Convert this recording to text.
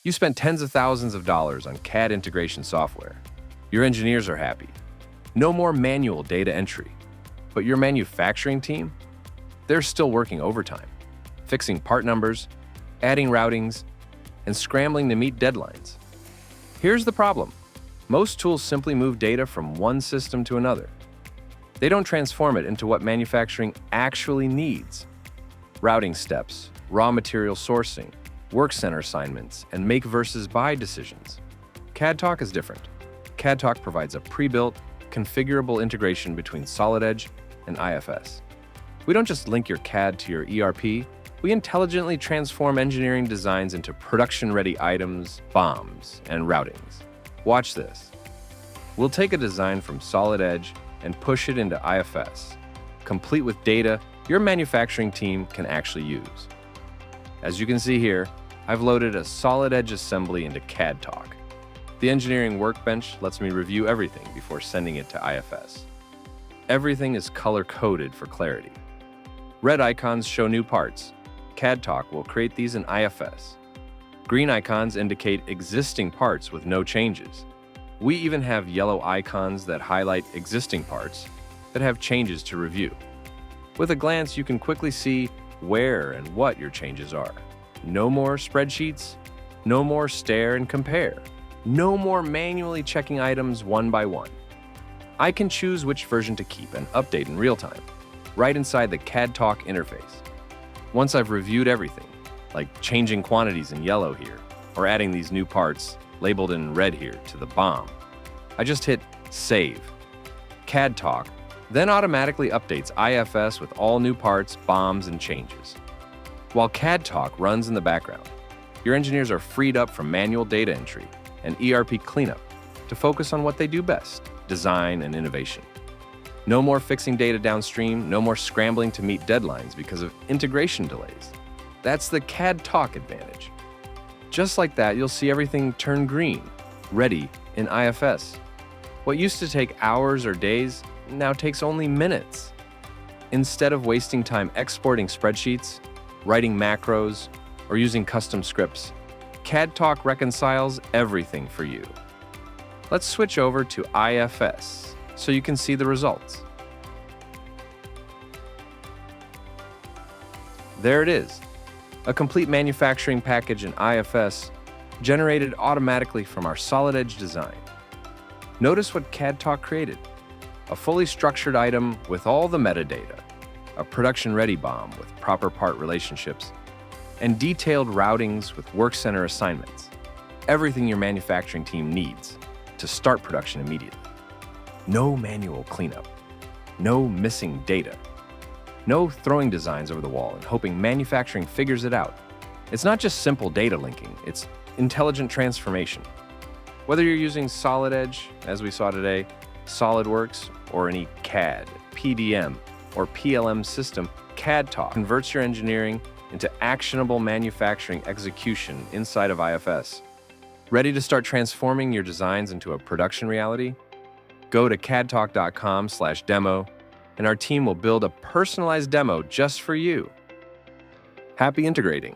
You spent tens of thousands of dollars on CAD integration software. Your engineers are happy. No more manual data entry. But your manufacturing team? They're still working overtime, fixing part numbers, adding routings, and scrambling to meet deadlines. Here's the problem. Most tools simply move data from one system to another. They don't transform it into what manufacturing actually needs. Routing steps, raw material sourcing, work center assignments, and make versus buy decisions. CAD Talk is different. CAD Talk provides a pre-built, configurable integration between SolidEdge and IFS. We don't just link your CAD to your ERP, we intelligently transform engineering designs into production-ready items, BOMs, and routings. Watch this. We'll take a design from SolidEdge and push it into IFS, complete with data your manufacturing team can actually use. As you can see here, I've loaded a SolidEdge assembly into CAD Talk. The engineering workbench lets me review everything before sending it to IFS. Everything is color-coded for clarity. Red icons show new parts. CAD Talk will create these in IFS. Green icons indicate existing parts with no changes. We even have yellow icons that highlight existing parts that have changes to review. With a glance, you can quickly see where and what your changes are. No more spreadsheets, no more stare and compare, no more manually checking items one by one. I can choose which version to keep and update in real time, right inside the CAD Talk interface. Once I've reviewed everything, like changing quantities in yellow here, or adding these new parts labeled in red here to the BOM, I just hit Save. CAD Talk then automatically updates IFS with all new parts, BOMs, and changes. While CAD Talk runs in the background, your engineers are freed up from manual data entry and ERP cleanup to focus on what they do best, design and innovation. No more fixing data downstream, no more scrambling to meet deadlines because of integration delays. That's the CAD Talk advantage. Just like that, you'll see everything turn green, ready in IFS. What used to take hours or days now takes only minutes. Instead of wasting time exporting spreadsheets, writing macros, or using custom scripts, CAD Talk reconciles everything for you. Let's switch over to IFS so you can see the results. There it is, a complete manufacturing package in IFS generated automatically from our SolidEdge design. Notice what CAD Talk created. A fully structured item with all the metadata, a production-ready BOM with proper part relationships, and detailed routings with work center assignments. Everything your manufacturing team needs to start production immediately. No manual cleanup, no missing data, no throwing designs over the wall and hoping manufacturing figures it out. It's not just simple data linking, it's intelligent transformation. Whether you're using SolidEdge, as we saw today, SolidWorks, or any CAD, PDM, or PLM system, CAD Talk converts your engineering into actionable manufacturing execution inside of IFS. Ready to start transforming your designs into a production reality? Go to cadtalk.com/demo, and our team will build a personalized demo just for you. Happy integrating!